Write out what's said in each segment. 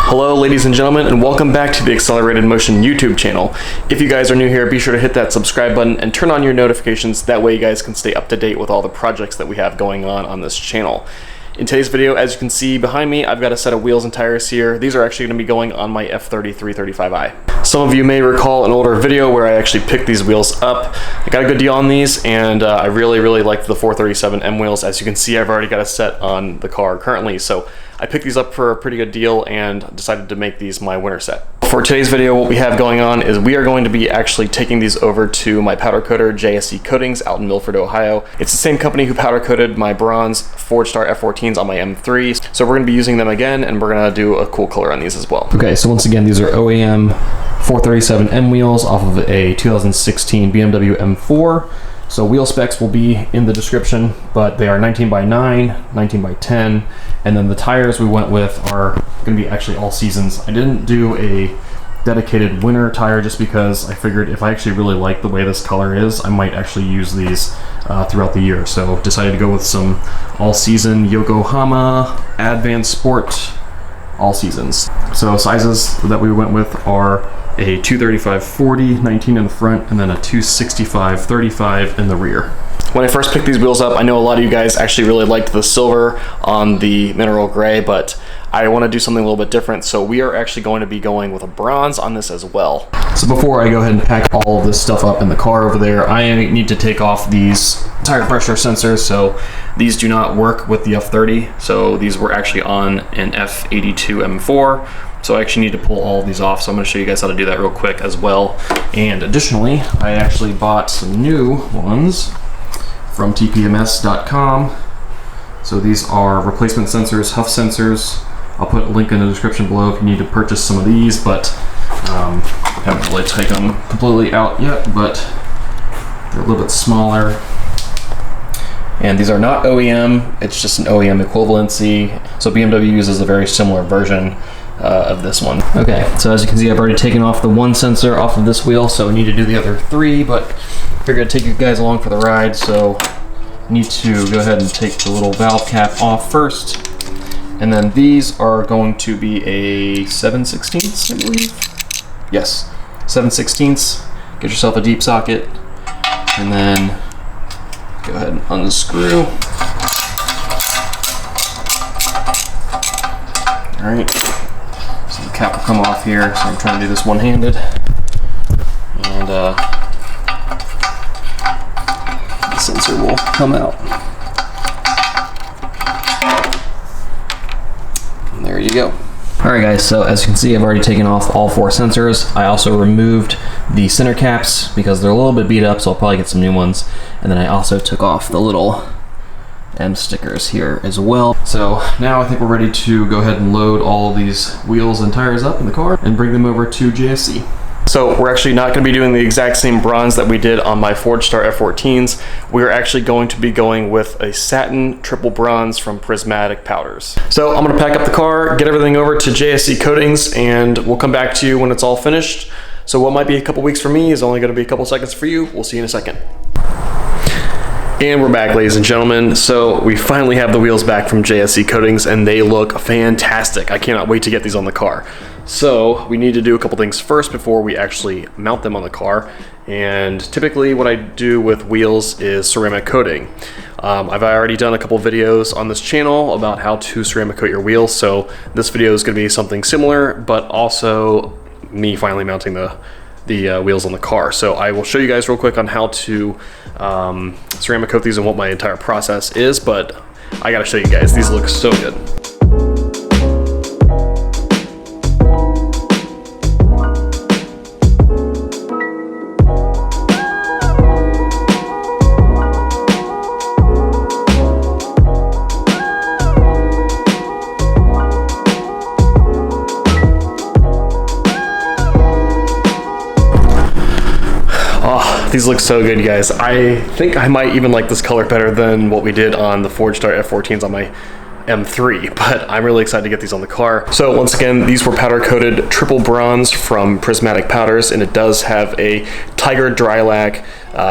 Hello ladies and gentlemen, and welcome back to the Accelerated Motion YouTube channel. If you guys are new here, be sure to hit that subscribe button and turn on your notifications. That way you guys can stay up to date with all the projects that we have going on this channel. In today's video, as you can see behind me, I've got a set of wheels and tires here. These are actually going to be going on my F30 335i. Some of you may recall an older video where I actually picked these wheels up. I got a good deal on these, and I really liked the 437M wheels. As you can see, I've already got a set on the car currently, so I picked these up for a pretty good deal and decided to make these my winter set. For today's video, what we have going on is we are going to be actually taking these over to my powder coater, JSC Coatings, out in Milford, Ohio. It's the same company who powder coated my bronze Ford Star F14s on my M3, so we're going to be using them again, and we're going to do a cool color on these as well. Okay, so once again, these are OEM 437M wheels off of a 2016 BMW M4. So wheel specs will be in the description, but they are 19 by 9, 19 by 10, and then the tires we went with are going to be actually all seasons. I didn't do a dedicated winter tire just because I figured if I actually really like the way this color is, I might actually use these throughout the year. So decided to go with some all-season Yokohama ADVAN Sport all seasons. So sizes that we went with are a 235/40, 19 in the front, and then a 265/35 in the rear. When I first picked these wheels up, I know a lot of you guys actually really liked the silver on the mineral gray, but I want to do something a little bit different, so we are actually going to be going with a bronze on this as well. So before I go ahead and pack all of this stuff up in the car over there, I need to take off these tire pressure sensors. So these do not work with the F30, so these were actually on an F82 M4. So I actually need to pull all of these off, so I'm going to show you guys how to do that real quick as well. And additionally, I actually bought some new ones from tpms.com. So these are replacement sensors, huff sensors. I'll put a link in the description below if you need to purchase some of these, but haven't really taken them completely out yet, but they're a little bit smaller. And these are not OEM, it's just an OEM equivalency. So BMW uses a very similar version of this one. Okay, so as you can see, I've already taken off the one sensor off of this wheel, so I need to do the other three, but figured I'd take you guys along for the ride, so I need to go ahead and take the little valve cap off first. And then these are going to be a 7/16, I believe. Yes, 7/16. Get yourself a deep socket, and then go ahead and unscrew. All right. So the cap will come off here, so I'm trying to do this one-handed. And the sensor will come out. And there you go. Alright guys, so as you can see, I've already taken off all four sensors. I also removed the center caps because they're a little bit beat up, so I'll probably get some new ones. And then I also took off the little M stickers here as well. So now I think we're ready to go ahead and load all of these wheels and tires up in the car and bring them over to JSC. So we're actually not going to be doing the exact same bronze that we did on my Ford Star F14s. We're actually going to be going with a satin triple bronze from Prismatic Powders. So I'm going to pack up the car, get everything over to JSC Coatings, and we'll come back to you when it's all finished. So what might be a couple weeks for me is only going to be a couple seconds for you. We'll see you in a second. And we're back, ladies and gentlemen. So we finally have the wheels back from JSC Coatings, and they look fantastic. I cannot wait to get these on the car. So we need to do a couple things first before we actually mount them on the car. And typically what I do with wheels is ceramic coating. I've already done a couple videos on this channel about how to ceramic coat your wheels. So this video is going to be something similar, but also me finally mounting the wheels on the car. So I will show you guys real quick on how to ceramic coat these and what my entire process is, but I gotta show you guys, these look so good. These look so good, you guys. I think I might even like this color better than what we did on the Ford Star F14s on my M3, but I'm really excited to get these on the car. So once again, these were powder coated triple bronze from Prismatic Powders, and it does have a Tiger Drylac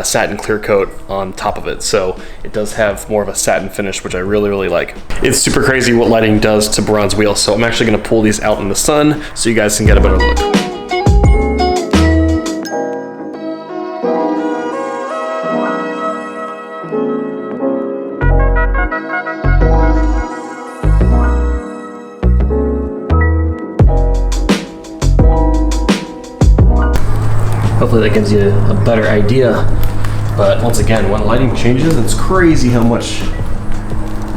satin clear coat on top of it. So it does have more of a satin finish, which I really like. It's super crazy what lighting does to bronze wheels. So I'm actually gonna pull these out in the sun so you guys can get a better look. Hopefully that gives you a better idea. But once again, when lighting changes, it's crazy how much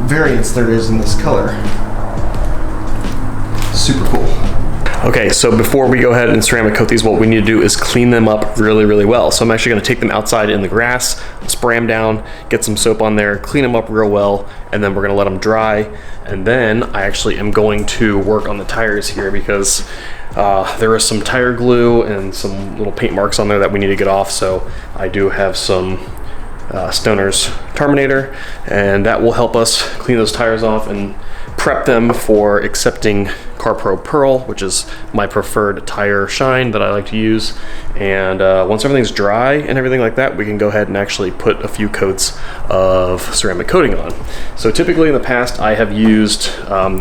variance there is in this color. Super cool. Okay, so before we go ahead and ceramic coat these, what we need to do is clean them up really well. So I'm actually gonna take them outside in the grass, spray them down, get some soap on there, clean them up real well, and then we're gonna let them dry. And then I actually am going to work on the tires here because there is some tire glue and some little paint marks on there that we need to get off. So I do have some Stoner's Terminator, and that will help us clean those tires off and prep them for accepting CarPro Pearl, which is my preferred tire shine that I like to use. And once everything's dry and everything like that, we can go ahead and actually put a few coats of ceramic coating on. So typically in the past, I have used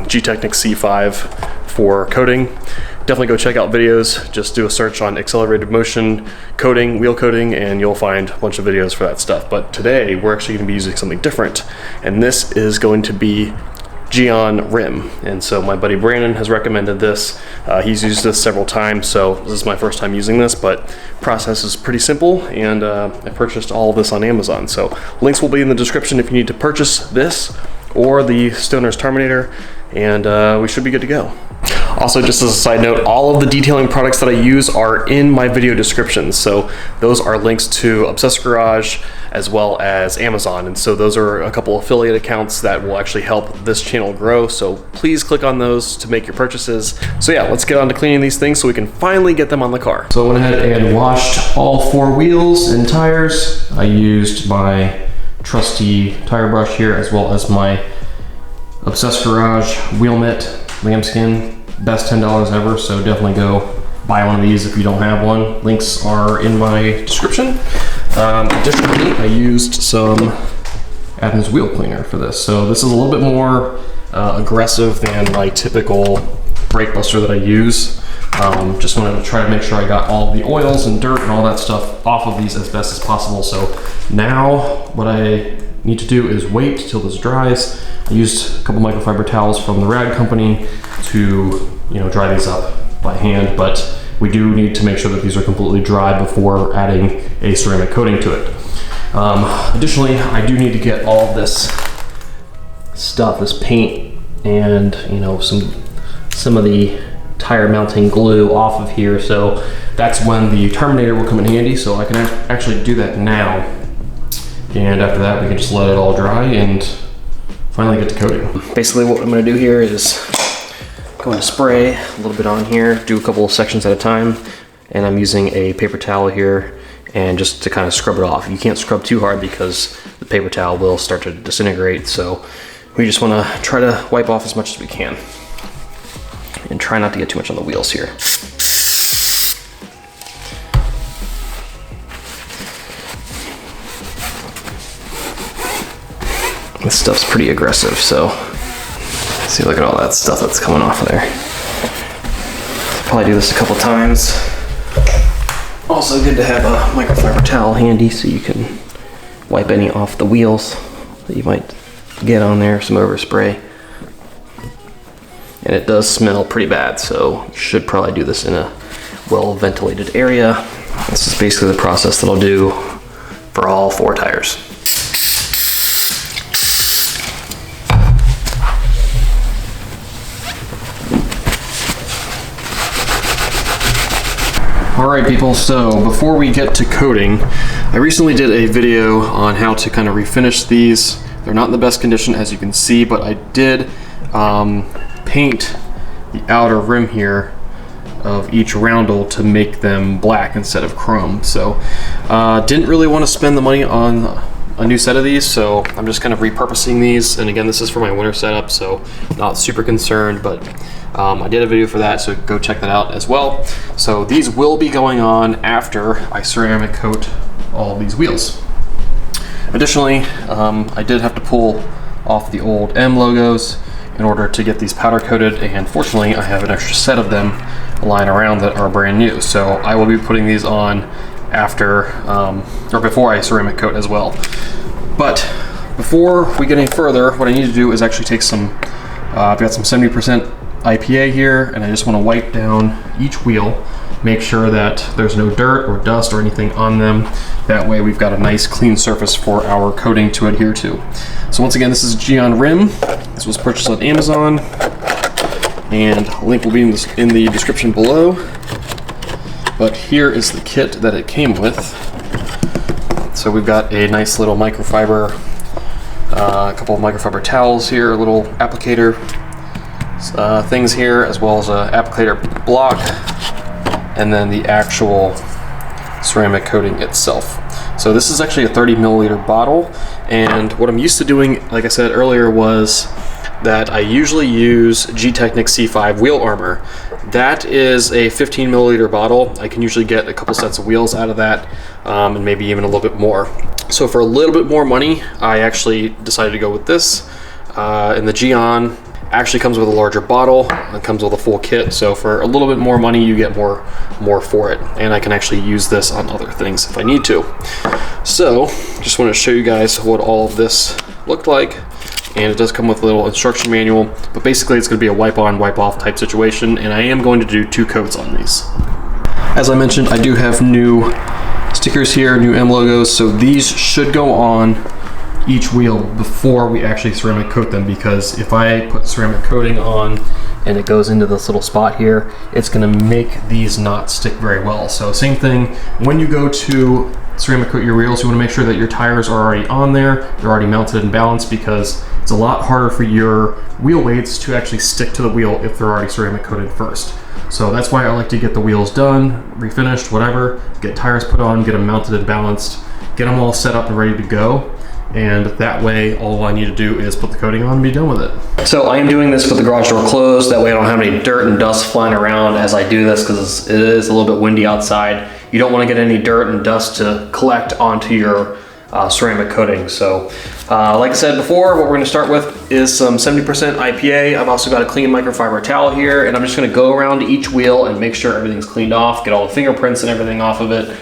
G-Technic C5 for coating. Definitely go check out videos. Just do a search on accelerated motion coating, wheel coating, and you'll find a bunch of videos for that stuff. But today we're actually going to be using something different, and this is going to be Geon Rim. And so my buddy Brandon has recommended this. He's used this several times, so this is my first time using this, but process is pretty simple, and I purchased all of this on Amazon. So links will be in the description if you need to purchase this or the Stoner's Terminator, and we should be good to go. Also, just as a side note, all of the detailing products that I use are in my video descriptions. So those are links to Obsessor Garage as well as Amazon. And so those are a couple affiliate accounts that will actually help this channel grow. So please click on those to make your purchases. So yeah, let's get on to cleaning these things so we can finally get them on the car. So I went ahead and washed all 4 wheels and tires. I used my trusty tire brush here as well as my Obsessor Garage wheel mitt lambskin. Best $10 ever, so definitely go buy one of these if you don't have one. Links are in my description. Additionally, I used some ADVAN's wheel cleaner for this. So this is a little bit more aggressive than my typical brake buster that I use. Just wanted to try to make sure I got all the oils and dirt and all that stuff off of these as best as possible. So now what I need to do is wait till this dries. I used a couple microfiber towels from the Rag Company to, dry these up by hand, but we do need to make sure that these are completely dry before adding a ceramic coating to it. Additionally, I do need to get all this stuff, this paint and some of the tire mounting glue off of here. So that's when the Terminator will come in handy. So I can actually do that now. And after that, we can just let it all dry and finally get to coating. Basically what I'm gonna do here is going to spray a little bit on here, do a couple of sections at a time, and I'm using a paper towel here and just to kind of scrub it off. You can't scrub too hard because the paper towel will start to disintegrate, so we just wanna try to wipe off as much as we can and try not to get too much on the wheels here. This stuff's pretty aggressive, so see, look at all that stuff that's coming off of there. Probably do this a couple times. Also good to have a microfiber towel handy so you can wipe any off the wheels that you might get on there, some overspray. And it does smell pretty bad, so you should probably do this in a well-ventilated area. This is basically the process that I'll do for all 4 tires. Alright people, so before we get to coating, I recently did a video on how to kind of refinish these. They're not in the best condition as you can see, but I did paint the outer rim here of each roundel to make them black instead of chrome. So didn't really want to spend the money on a new set of these, so I'm just kind of repurposing these. And again, this is for my winter setup, so not super concerned, but I did a video for that, so go check that out as well. So these will be going on after I ceramic coat all of these wheels. Additionally, I did have to pull off the old M logos in order to get these powder coated, and fortunately I have an extra set of them lying around that are brand new. So I will be putting these on after or before I ceramic coat as well. But before we get any further, what I need to do is actually take some, I've got some 70% IPA here, and I just want to wipe down each wheel, make sure that there's no dirt or dust or anything on them. That way we've got a nice clean surface for our coating to adhere to. So once again, this is Geon Rim. This was purchased on Amazon, and a link will be in the description below. But here is the kit that it came with. So we've got a nice little microfiber, a couple of microfiber towels here, a little applicator things here, as well as an applicator block, and then the actual ceramic coating itself. So this is actually a 30 milliliter bottle, and what I'm used to doing, like I said earlier, was that I usually use G-Technic C5 wheel armor. That is a 15 milliliter bottle. I can usually get a couple sets of wheels out of that, and maybe even a little bit more. So for a little bit more money, I actually decided to go with this. And the Geon actually comes with a larger bottle. It comes with a full kit. So for a little bit more money, you get more for it. And I can actually use this on other things if I need to. So just want to show you guys what all of this looked like. And it does come with a little instruction manual, but basically it's going to be a wipe on, wipe off type situation, and I am going to do 2 coats on these. As I mentioned, I do have new stickers here, new M logos, so these should go on each wheel before we actually ceramic coat them, because if I put ceramic coating on and it goes into this little spot here, it's going to make these not stick very well. So same thing, when you go to ceramic coat your wheels, you want to make sure that your tires are already on there, they're already mounted and balanced, because it's a lot harder for your wheel weights to actually stick to the wheel if they're already ceramic coated first. So that's why I like to get the wheels done, refinished, whatever, get tires put on, get them mounted and balanced, get them all set up and ready to go. And that way, all I need to do is put the coating on and be done with it. So I am doing this with the garage door closed. That way I don't have any dirt and dust flying around as I do this, because it is a little bit windy outside. You don't want to get any dirt and dust to collect onto your ceramic coating. So like I said before, what we're going to start with is some 70% IPA. I've also got a clean microfiber towel here, and I'm just going to go around each wheel and make sure everything's cleaned off, get all the fingerprints and everything off of it.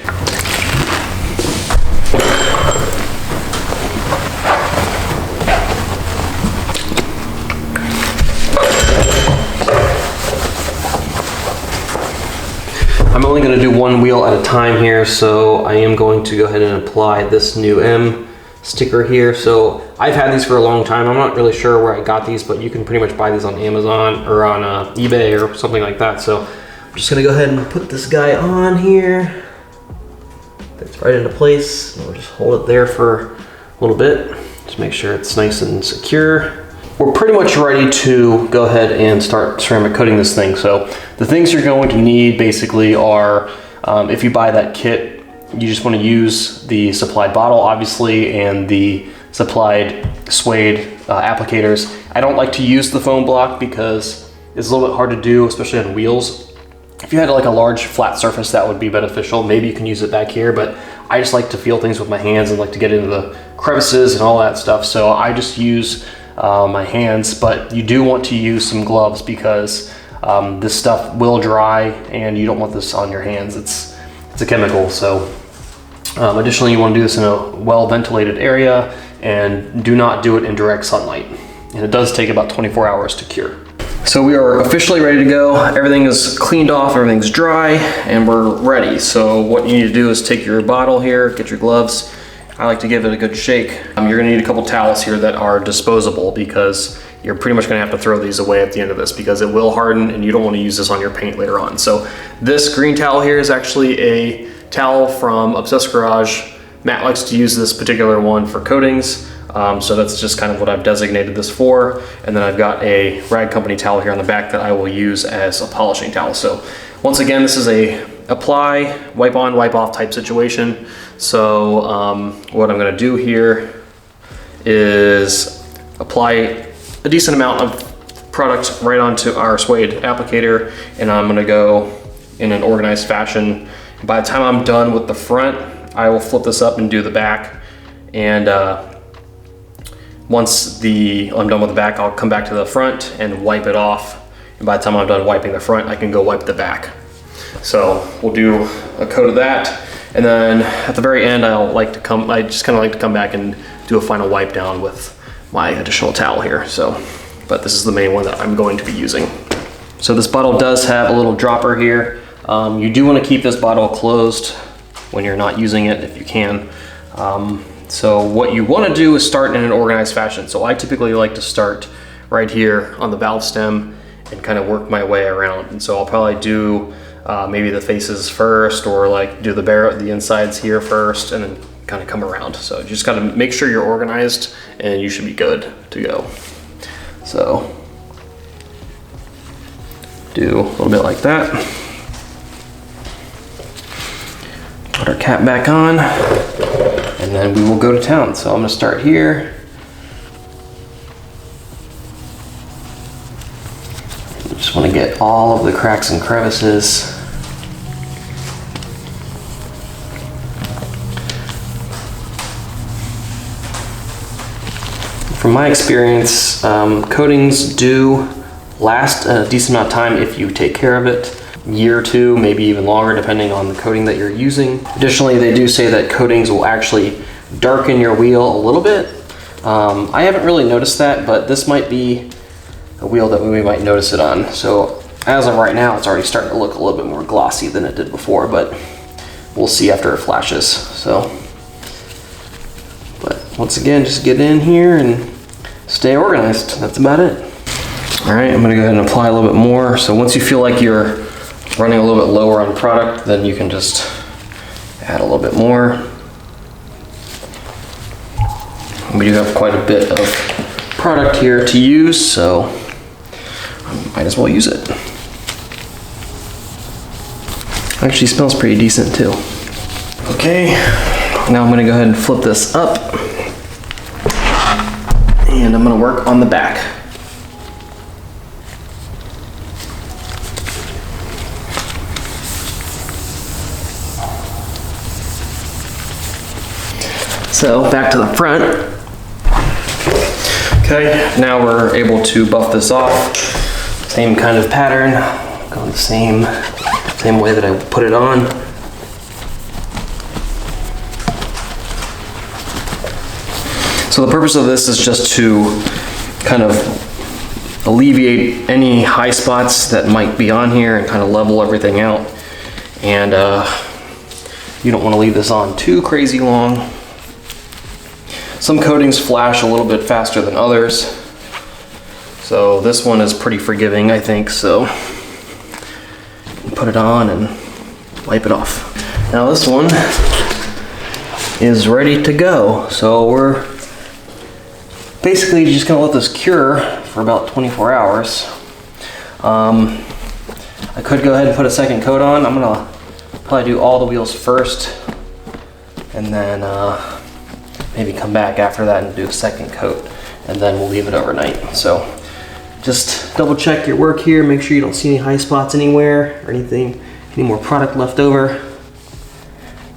I'm only going to do 1 wheel at a time here, so I am going to go ahead and apply this new M sticker here. So I've had these for a long time. I'm not really sure where I got these, but you can pretty much buy these on Amazon or on eBay or something like that. So I'm just going to go ahead and put this guy on here. That's right into place. We'll just hold it there for a little bit. Just make sure it's nice and secure. We're pretty much ready to go ahead and start ceramic coating this thing. So the things you're going to need basically are, if you buy that kit, you just want to use the supplied bottle, obviously, and the supplied suede applicators. I don't like to use the foam block because it's a little bit hard to do, especially on wheels. If you had like a large flat surface, that would be beneficial. Maybe you can use it back here, but I just like to feel things with my hands and like to get into the crevices and all that stuff. So I just use my hands, but you do want to use some gloves because this stuff will dry and you don't want this on your hands. It's a chemical. So additionally, you want to do this in a well ventilated area, and do not do it in direct sunlight. And it does take about 24 hours to cure. So we are officially ready to go. Everything is cleaned off, everything's dry, and we're ready. So what you need to do is take your bottle here, get your gloves. I like to give it a good shake. You're gonna need a couple towels here that are disposable, because you're pretty much gonna have to throw these away at the end of this because it will harden and you don't wanna use this on your paint later on. So this green towel here is actually a towel from Obsessed Garage. Matt likes to use this particular one for coatings. So that's just kind of what I've designated this for. And then I've got a Rag Company towel here on the back that I will use as a polishing towel. So once again, this is a apply, wipe on, wipe off type situation. So what I'm gonna do here is apply a decent amount of product right onto our suede applicator, and I'm gonna go in an organized fashion. By the time I'm done with the front, I will flip this up and do the back. And once I'm done with the back, I'll come back to the front and wipe it off. And by the time I'm done wiping the front, I can go wipe the back. So we'll do a coat of that. And then at the very end, I just kind of like to come back and do a final wipe down with my additional towel here. So, but this is the main one that I'm going to be using. So this bottle does have a little dropper here. You do want to keep this bottle closed when you're not using it if you can. So what you want to do is start in an organized fashion. So I typically like to start right here on the valve stem and kind of work my way around. And so I'll probably do maybe the faces first, or like do the insides here first, and then kind of come around. So you just got to make sure you're organized and you should be good to go. So do a little bit like that. Put our cap back on, and then we will go to town. So I'm gonna start here. Just wanna get all of the cracks and crevices. From my experience, coatings do last a decent amount of time if you take care of it. Year or two, maybe even longer, depending on the coating that you're using. Additionally, they do say that coatings will actually darken your wheel a little bit. I haven't really noticed that, but this might be a wheel that we might notice it on. So as of right now, it's already starting to look a little bit more glossy than it did before, but we'll see after it flashes. So, but once again, just get in here and stay organized. That's about it. All right, I'm gonna go ahead and apply a little bit more. So once you feel like you're running a little bit lower on product, then you can just add a little bit more. We do have quite a bit of product here to use, so might as well use it. Actually smells pretty decent too. Okay, now I'm gonna go ahead and flip this up, and I'm gonna work on the back. So back to the front. Okay, now we're able to buff this off. Same kind of pattern, going the same way that I put it on. So the purpose of this is just to kind of alleviate any high spots that might be on here and kind of level everything out. And you don't want to leave this on too crazy long. Some coatings flash a little bit faster than others. So this one is pretty forgiving, I think, so put it on and wipe it off. Now this one is ready to go. So we're basically just gonna let this cure for about 24 hours. I could go ahead and put a second coat on. I'm gonna probably do all the wheels first, and then maybe come back after that and do a second coat, and then we'll leave it overnight. So just double check your work here, make sure you don't see any high spots anywhere or anything, any more product left over.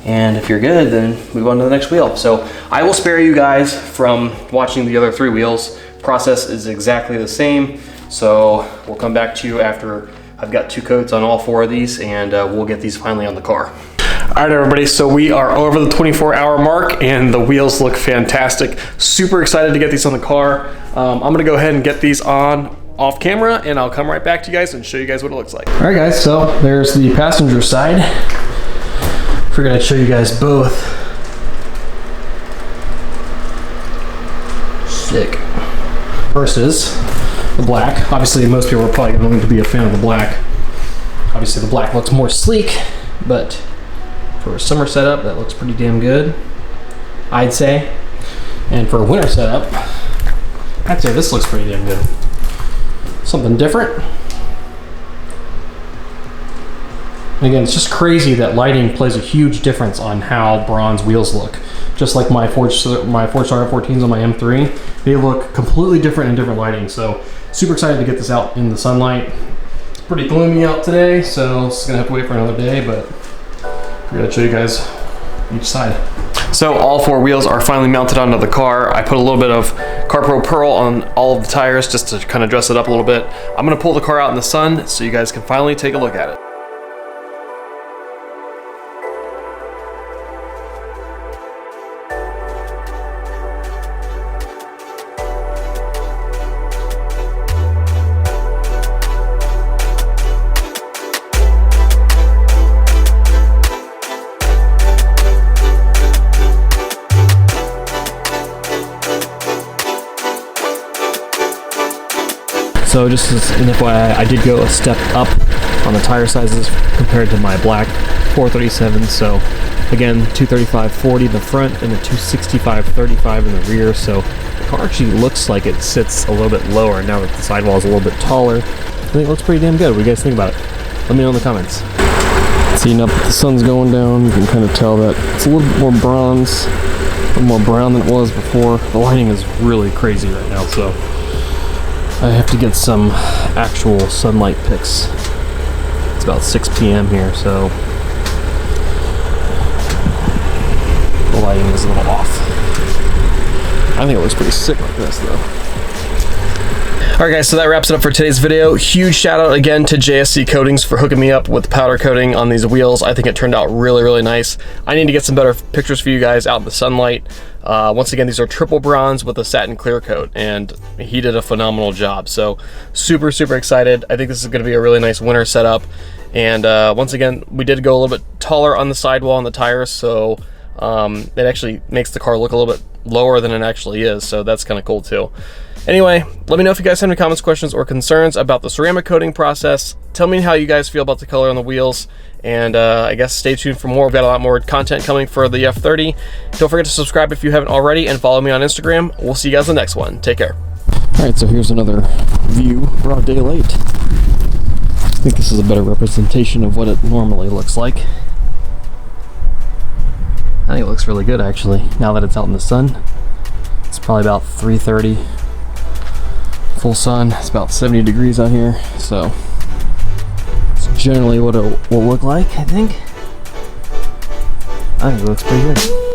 And if you're good, then move on to the next wheel. So I will spare you guys from watching the other 3 wheels. Process is exactly the same. So we'll come back to you after I've got 2 coats on all 4 of these, and we'll get these finally on the car. All right, everybody, so we are over the 24-hour mark and the wheels look fantastic. Super excited to get these on the car. I'm gonna go ahead and get these on off camera, and I'll come right back to you guys and show you guys what it looks like. All right, guys, so there's the passenger side. Figured I'd show you guys both. Sick. Versus the black. Obviously, most people are probably going to be a fan of the black. Obviously, the black looks more sleek, but for a summer setup, that looks pretty damn good, I'd say. And for a winter setup, I'd say this looks pretty damn good. Something different. And again, it's just crazy that lighting plays a huge difference on how bronze wheels look. Just like my Ford Star F14s on my M3, they look completely different in different lighting. So super excited to get this out in the sunlight. It's pretty gloomy out today, so it's gonna have to wait for another day, but I'm gonna show you guys each side. So all 4 wheels are finally mounted onto the car. I put a little bit of CarPro Pearl on all of the tires just to kind of dress it up a little bit. I'm gonna pull the car out in the sun so you guys can finally take a look at it. So just as an FYI, I did go a step up on the tire sizes compared to my black 437. So again, 235/40 in the front and a 265/35 in the rear. So the car actually looks like it sits a little bit lower now that the sidewall is a little bit taller. I think it looks pretty damn good. What do you guys think about it? Let me know in the comments. See, now that the sun's going down, you can kind of tell that it's a little bit more bronze, a little more brown than it was before. The lighting is really crazy right now, so I have to get some actual sunlight pics. It's about 6 p.m. here, so the lighting is a little off. I think it looks pretty sick like this, though. Alright guys, so that wraps it up for today's video. Huge shout out again to JSC Coatings for hooking me up with powder coating on these wheels. I think it turned out really, really nice. I need to get some better pictures for you guys out in the sunlight. Once again, these are triple bronze with a satin clear coat, and he did a phenomenal job. So super, super excited. I think this is going to be a really nice winter setup. And once again, we did go a little bit taller on the sidewall and the tires, so it actually makes the car look a little bit lower than it actually is. So that's kind of cool too. Anyway, let me know if you guys have any comments, questions, or concerns about the ceramic coating process. Tell me how you guys feel about the color on the wheels, and I guess stay tuned for more. We've got a lot more content coming for the F30. Don't forget to subscribe if you haven't already, and follow me on Instagram. We'll see you guys in the next one. Take care. Alright, so here's another view, broad daylight. I think this is a better representation of what it normally looks like. I think it looks really good, actually, now that it's out in the sun. It's probably about 3:30. Full sun. It's about 70 degrees out here, so it's generally what it will look like. I think it looks pretty good.